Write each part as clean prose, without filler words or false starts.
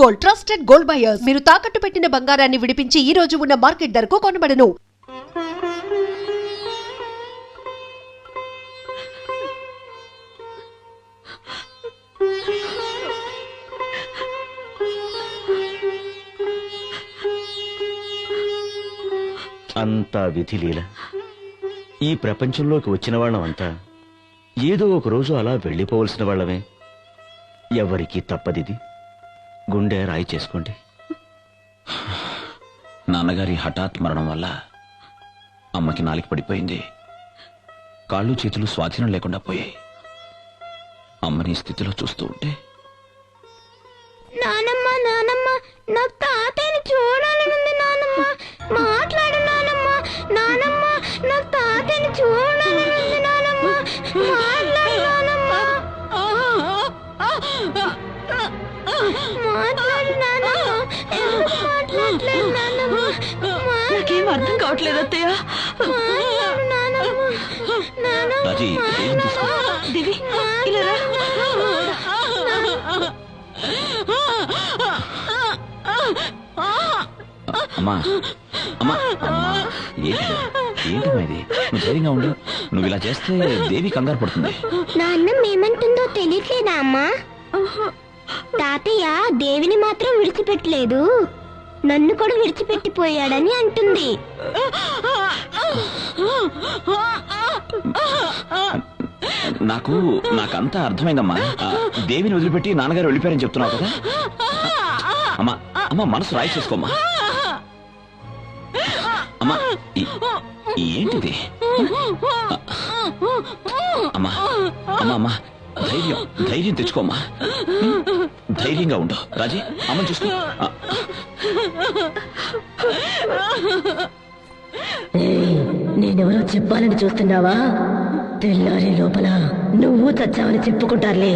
Gold, trusted gold buyers. మీరు తాకట్టు పెట్టిన బంగారాన్ని విడిపించి ఈ రోజు ఉన్న మార్కెట్ ధరకు కొనబడను. అంతా విధిలీల. ఈ ప్రపంచంలోకి వచ్చిన వాళ్ళమంతా ఏదో ఒక రోజు అలా వెళ్ళిపోవలసిన వాళ్ళమే. ఎవరికీ తప్పదిది. గుండె రాయి చేసుకోండి. నాన్నగారి హఠాత్ మరణం వల్ల అమ్మకి నాలిక పడిపోయింది. కాళ్ళు చేతులు స్వాధీనం లేకుండా పోయాయి. అమ్మని స్థితిలో చూస్తూ ఉంటే, నానమ్మ నానమ్మ నాకు తాతయ్యని చూడాలనుంది నానమ్మ, మాట్లాడు నానమ్మ, నానమ్మ నాకు తాతయ్యని చూడాలనుంది నానమ్మ, మాట్లాడు నానమ్మ, మాట్లాడు నానమ్మ, ఎందుకు మాట్లాడలేదు నానమ్మ, నాకేం అర్థం కావట్లేదు అత్తయ్య. మాట్లాడు నానమ్మ, నానమ్మ, రాజీ, ఏం తీసుకో. దేవి ఇలా రా. అమ్మా అమ్మా అమ్మా, ఏంటమ్మా ఇది? నువ్వు ధైర్యంగా ఉండు. నువ్వు ఇలా చేస్తే దేవి కంగారు పడుతుంది. నాన్న ఏమంటుందో తెలియట్లేదా అమ్మా? తాతయ్య దేవిని మాత్రం విడిచిపెట్టలేదు, నన్ను కూడా విడిచిపెట్టిపోయాడని అంటుంది. నాకంతా అర్థమైందమ్మా. దేవిని వదిలిపెట్టి నాన్నగారు వెళ్ళిపోయారని చెప్తున్నావు కదా. అమ్మా అమ్మా, మనసు రాయి చేసుకోమ్మా. అమ్మా ఏంటిది? అమ్మా అమ్మా అమ్మా, ధైర్యం తెచ్చుకోమ్మా. ధైర్యంగా ఉండు. రాజీ, అమ్మని చూసుకో. నేనెవరో చెప్పాలని చూస్తున్నావా? తెల్లారి లోపల నువ్వు చచ్చావని చెప్పుకుంటారులే.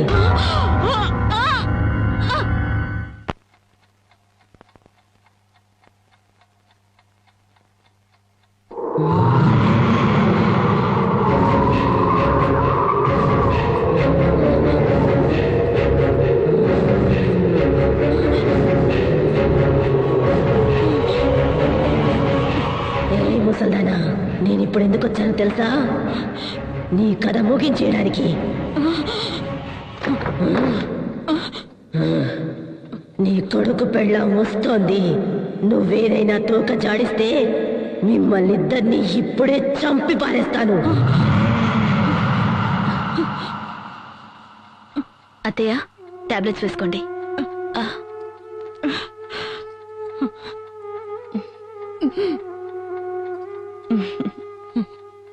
ముసల్దానా, నేనిప్పుడు ఎందుకు వచ్చానో తెలుసా? నీ కథ ముగించేయడానికి. నీ కొడుకు పెళ్ళాం వస్తోంది. నువ్వేదైనా తోక జాడిస్తే మిమ్మల్ని ఇద్దరిని ఇప్పుడే చంపి పారేస్తాను. అత్తయ్య, టాబ్లెట్స్ వేసుకోండి.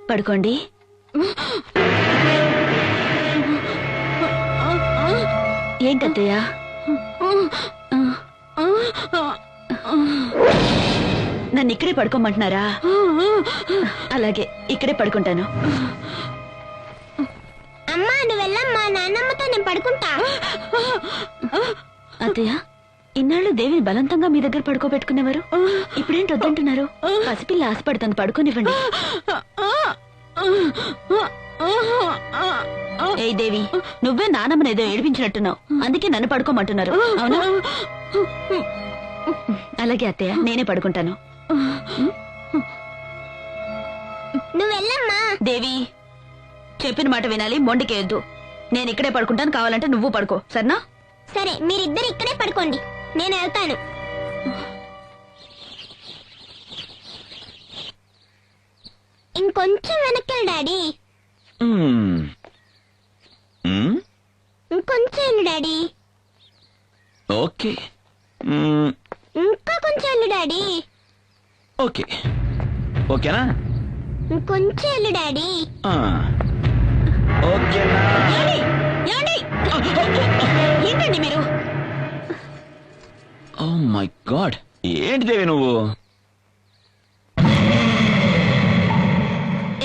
పడుకోండి. ఏంటత్తయ్య? నన్ను ఇక్కడే పడుకోమంటున్నారా? అలాగే, ఇక్కడే పడుకుంటాను. అమ్మా నువ్వు వెళ్ళమ్మా, నాన్నమ్మతో నేను పడుకుంటా. అత్తయ్య, ఇన్నాళ్ళు దేవిని బలవంతంగా మీ దగ్గర పడుకోబెట్టుకునేవారు, ఇప్పుడేంటి వద్దంటున్నారు? పసిపిల్ల ఆశపడుతుంది, పడుకోనివ్వండి. ఏ దేవి, నువ్వే నానమ్మని ఏదో ఏడిపించినట్టున్నావు, అందుకే నన్ను పడుకోమంటున్నారు, అవునా? అలాగే అత్తయ్య, నేనే పడుకుంటాను. నువ్వు వెళ్ళమ్మా. దేవి, చెప్పిన మాట వినాలి, మొండికేయద్దు. నేను ఇక్కడే పడుకుంటాను, కావాలంటే నువ్వు పడుకో, సరేనా? సరే, మీరిద్దరు ఇక్కడే పడుకోండి, నేను వెళ్తాను. ఇంకొంచెం వెనక్కి డాడీ. ఇంకొంచెం వెళ్ళు డాడీ. ఓకే. ఇంకా కొంచెం వెళ్ళు డాడీ. ఓకే, ఓకేనా? ఇంకొంచెం వెళ్ళు డాడీ. ఓకేనా? ఏంటండి మీరు? ఓ మై గాడ్, ఏంటి దేవి నువ్వు?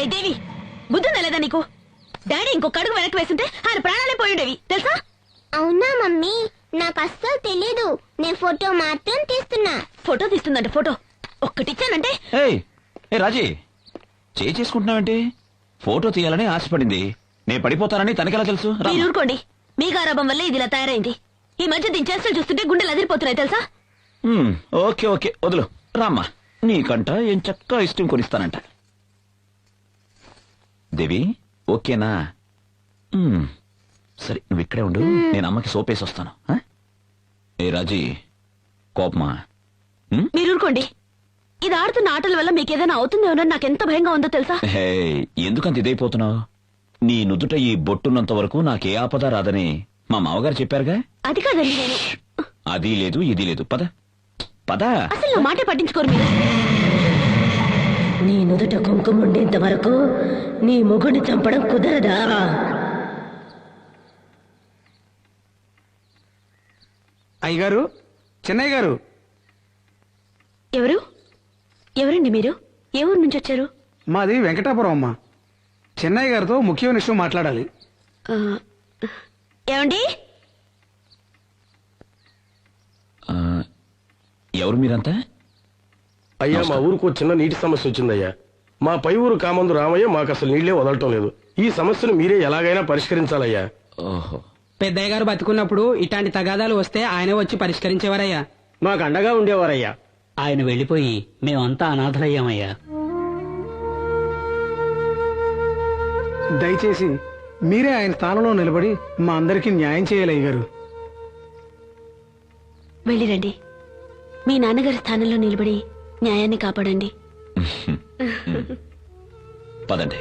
ఏ దేవి, బుద్ధి నెలదా నీకు? డాడీ ఇంకొక అడుగు వెనక్కి వేస్తుంటే ఆయన ప్రాణాలే పోయిండేవి, తెలుసా? అవునా మమ్మీ, నాకు అస్సలు తెలీదు. నేను ఫోటో మాత్రం తీస్తున్నా. ఫోటో తీస్తుందంటే ఫోటో ఒక్కటిచ్చానంటే. ఏ రాజీ, చేసుకుంటున్నావేంటి? ఫోటో తీయాలని ఆశపడింది, నేను పడిపోతానని తనకెలా తెలుసు? మీరు ఊరుకోండి, మీ గారాబం వల్లే ఇది ఇలా తయారైంది. ఈ మధ్య దీని చేష్టలు చూస్తుంటే గుండెలు అదిరిపోతున్నాయి తెలుసా? ఓకే ఓకే వదులు రామ్మా, నీకంట ఏం చక్కా ఇష్టం కొనిస్తానంట. దేవి ఓకేనా? సరే నువ్వు ఇక్కడే ఉండు, నేను అమ్మకి సోపేసి వస్తాను. ఏ రాజీ, కోపమా? మీరు ఊరుకోండి. ఇది ఆడుతున్న ఆటల వల్ల మీకు ఏదైనా అవుతుందేమోనని నాకు ఎంత భయంగా ఉందో తెలుసా? హే, ఎందుకంత ఇదైపోతున్నావు? నీ నుదుట ఈ బొట్టున్నంత వరకు నాకే ఆపద రాదని మా మామగారు చెప్పారుగా. అది కాదండి, నేను అది లేదు ఇది లేదు, పద పద. అసలు నా మాటే పట్టించుకోరు మీరు. నీ నుదుట కుంకుమ ఉండేంత వరకు నీ మొగుడిని చంపడం కుదరదా? అయ్యగారు, చెన్నయ్య గారు. ఎవరు? ఎవరండి మీరు? ఏ ఊరు నుంచి వచ్చారు? మాది వెంకటాపురం అమ్మ. చెన్నయ్య గారితో ముఖ్యమైన విషయం మాట్లాడాలి. ఏమండి? ఎవరు మీరంతా? అయ్యా, మా ఊరుకు చిన్న నీటి సమస్య వచ్చిందయ్యా. మా పై ఊరు కామందు రామయ్య మాకు అసలు నీళ్లే వదలటం లేదు. ఈ సమస్యను మీరే ఎలాగైనా పరిష్కరించాలయ్యా. ఓహో, పెద్దయ్య గారు బతుకున్నప్పుడు ఇట్లాంటి తగాదాలు వస్తే ఆయనే వచ్చి పరిష్కరించేవారయ్యా. మాకు అండగా ఉండేవారయ్యా. ఆయన వెళ్లిపోయి మేమంతా అనాథలయ్యామయ్యా. దయచేసి మీరే ఆయన స్థానంలో నిలబడి మా అందరికీ న్యాయం చేయాలి అయ్యగారు. వెళ్ళిరండి. మీ నాన్నగారి స్థానంలో నిలబడి న్యాయాన్ని కాపాడండి. పదండి.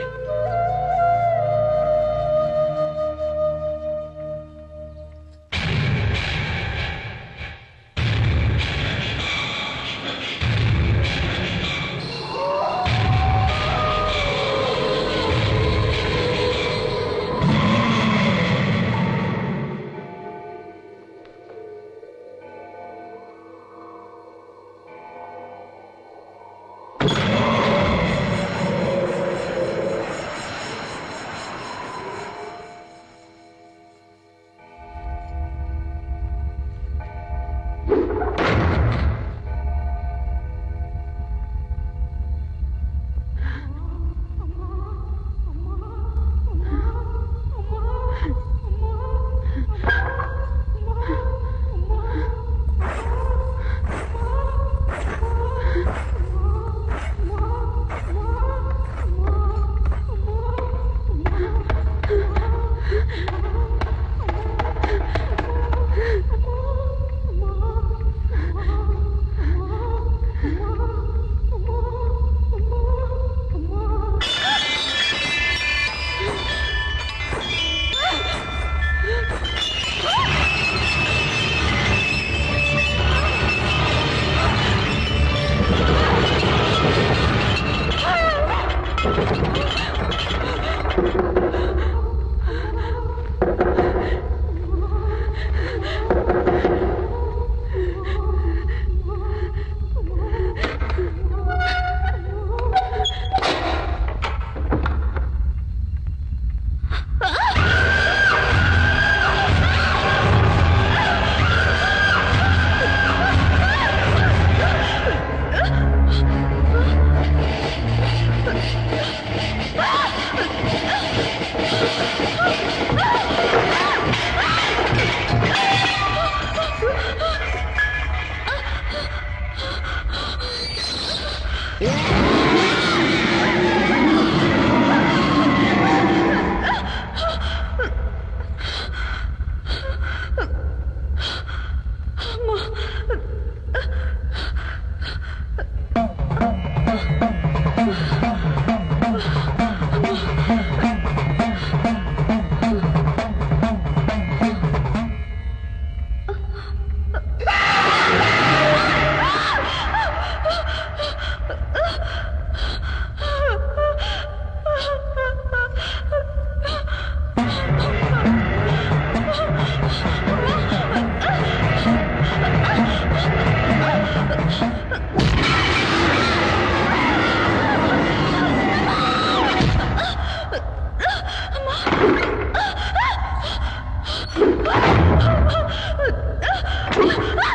Ah!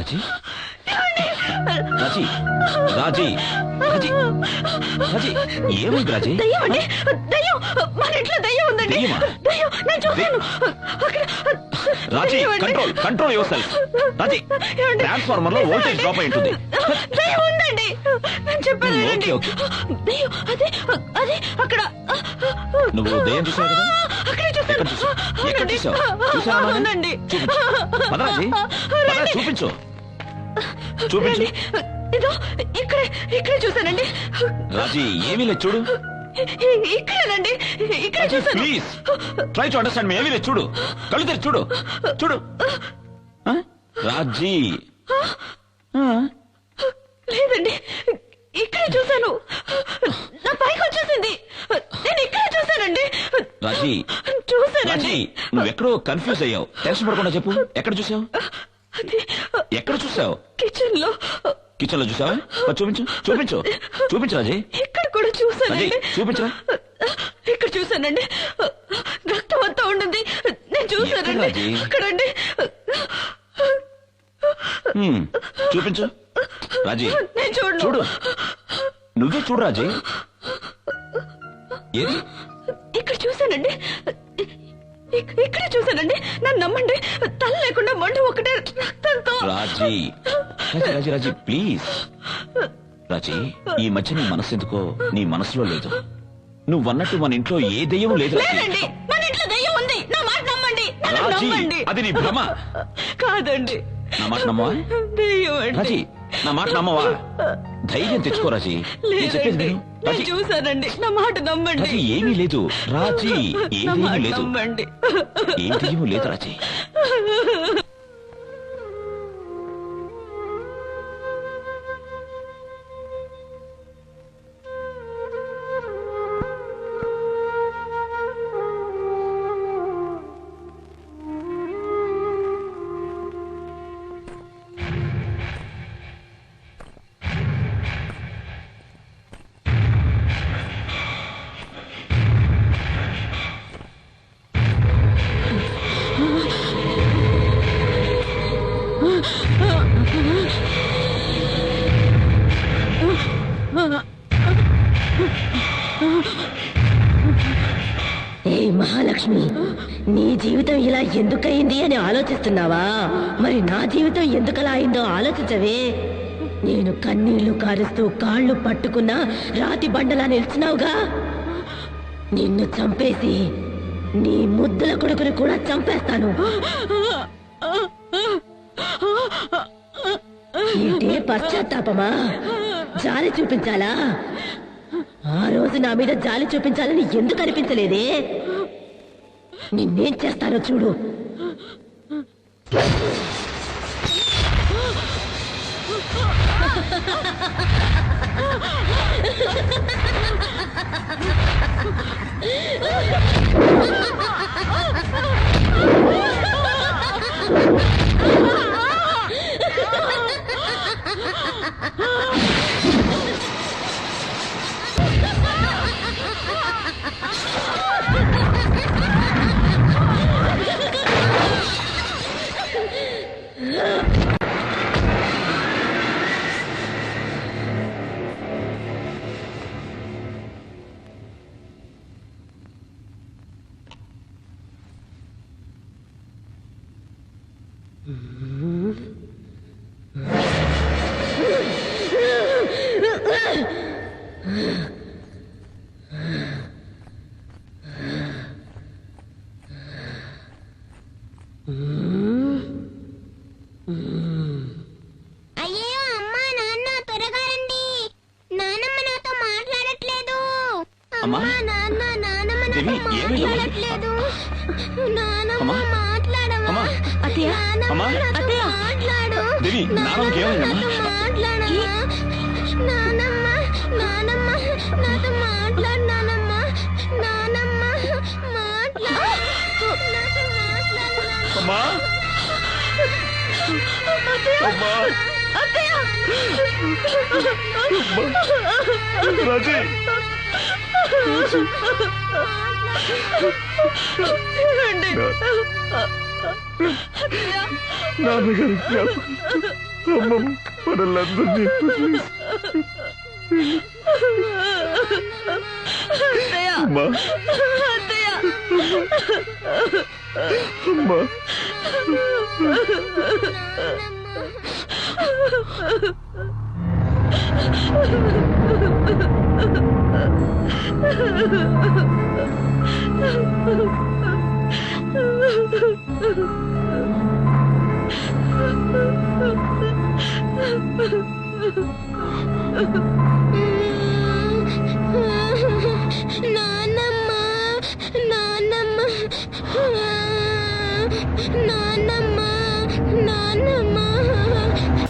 రాజీ రాజీ రాజీ రాజీ రాజీ ఏమైంది రాజీ? దయ్యం అండి, దయ్యం, మన ఇంట్లో దయ్యం ఉందండి. దయ్యమా? దయ్యం, నేను చూశాను. అక్కడ రాజీ దయ్యం అండి. కంట్రోల్ కంట్రోల్ యువర్ సెల్ఫ్. రాజీ ఏమండి? ట్రాన్స్ఫార్మర్ లో వోల్టేజ్ డ్రాప్ అయి ఉంటుంది. దయ్యం ఉందండి, నేను చెప్పాను వినండి. ఓకే. దయ్యం అదే అదే అక్కడ. నువ్వు దయ్యం చూసావు కదా? అక్కడే చూశాను. ఎక్కడ చూసావు? ఎక్కడ అవునండి. చూసావు? చూసావా నాన్న? అవునండి. చూపించు. పద రాజీ, పద, రండి. చూపించు చూపించు. రండి. ఇదో ఇక్కడే ఇక్కడే చూశానండి. రాజీ ఏమీ లేదు చూడు. ఇక్కడేనండి, ఇక్కడే చూశాను. ప్లీజ్ ట్రై టు అండర్స్టాండ్ మీ. ఏమీ లేదు చూడు, కళ్ళు తెరిచి చూడు చూడు. ఆ? రాజీ లేదండి, ఇక్కడే చూశాను. నా పైకి వచ్చేసింది. నేను ఇక్కడే చూశానండి. రాజీ చూశానండి. రాజీ నువ్వెక్కడో కన్ఫ్యూజ్ అయ్యావు. టెన్షన్ పడకుండా చెప్పు, ఎక్కడ చూసావు? అది ఎక్కడ చూసావు? కిచెన్ లో. కిచెన్ లో చూసావా? మరి చూపించు చూపించు చూపించు రాజీ. ఇక్కడ కూడా చూశానండి. రాజీ చూపించరా. ఇక్కడ చూశానండి. రక్తం అంతా ఉండింది. నేను ఎక్కడ చూశానండి. రాజీ? అక్కడండి. చూపించు రాజీ. నేను చూడను. చూడు, నువ్వే చూడు రాజీ. ఏది? ఇక్కడ చూశానండి. ఇక్కడే చూశానండి. నన్ను నమ్మండి, తల లేకుండా మండు ఒకటే రక్తంతో. రాజీ రాజీ రాజీ రాజీ ప్లీజ్. రాజీ ఈ మధ్య నీ మనసు ఎందుకో నీ మనసులో లేదు. నువ్వన్నట్టు మన ఇంట్లో ఏ దెయ్యం లేదు రాజీ. లేదండి, మన ఇంట్లో దయ్యం ఉంది. నా మాట నమ్మండి, నన్ను రాజీ నమ్మండి. అది నీ భ్రమ. కాదండి, నా మాట నమ్మవా? దయ్యం అండి. రాజీ నా మాట నమ్మవా? ధైర్యం తెచ్చుకో రాజీ. నేను చెప్పేది లేదండి, విను. నేను రాజీ చూశానండి. నా మాట నమ్మండి. రాజీ ఏమీ లేదు. రాజీ ఏ నా మాట దెయ్యం లేదు. నమ్మండి. ఏ దెయ్యం లేదు రాజీ. ఏ మహాలక్ష్మి, నీ జీవితం ఇలా ఎందుకయింది అని ఆలోచిస్తున్నావా? మరి నా జీవితం ఎందుకలా అయిందో ఆలోచించవే. నేను కన్నీళ్లు కారుస్తూ కాళ్ళు పట్టుకున్నా రాతి బండలా నిలిచినావుగా. నిన్ను చంపేసి నీ ముద్దుల కొడుకుని కూడా చంపేస్తాను. ఏంటే పశ్చాత్తాపమా? జాలి చూపించాలా? ఆ రోజు నా మీద జాలి చూపించాలని ఎందుకు అనిపించలేదే? నిన్నేం చేస్తానో చూడు. అయ్యో అమ్మా నాన్న త్వరగా రండి. నానమ్మ నాతో మాట్లాడట్లేదు. అమ్మా? అమ్మా నాన్న నానమ్మ నాతో దేవి, ఏమైంది అమ్మా? మాట్లాడట్లేదు. నానమ్మ అమ్మా? మాట్లాడవా? అమ్మా? అత్తయ్య, నానమ్మ అమ్మా? నాతో అత్తయ్య. మాట్లాడు. దేవి, నానమ్మకి ఏమైందమ్మా? నాతో మాట్లాడమ్మా. నానమ్మ నానమ్మ నాతో మాట్లాడు. నానమ్మ నానమ్మ మాట్లాడు. నాతో మాట్లాడు. అమ్మా అమ్మా రాజీ నాన్నగారి జ్ఞాపకం మనల్లందరినీ వదిలేసి. అత్తయ్య అమ్మా, అత్తయ్య అమ్మా. నాన్నమ్మ నాన్నమ్మ నాన్నమ్మ నాన్నమ్మ.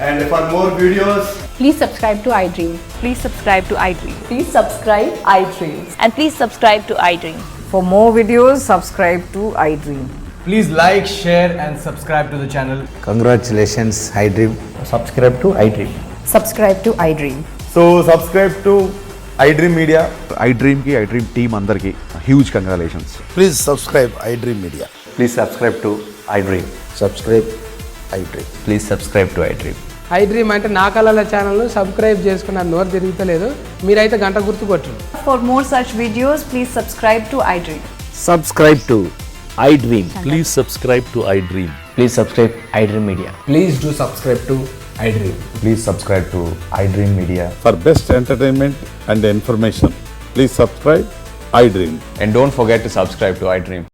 And for more videos, Please subscribe to iDream. Please subscribe to iDream. Please subscribe iDream. And please subscribe to iDream. For more videos, subscribe to iDream. please like, share, and subscribe to the channel. Congratulations, iDream. Subscribe to iDream. Subscribe to iDream. So subscribe to iDream Media. iDream ki iDream team andarki huge congratulations. Please subscribe I dream media. Please subscribe to iDream. Subscribe iDream. Please subscribe to iDream. iDream అంటే నా కళల channel subscribe చేసుకున్న నోరు తిరుగుతలేదు. మీరైతే గంట గుర్తు కొట్టండి. For more such videos, please subscribe to iDream. Subscribe to iDream. Please subscribe to iDream. Please subscribe iDream Media. Please do subscribe to iDream. Please subscribe to iDream Media. For best entertainment and information please subscribe I dream. And don't forget to subscribe to iDream.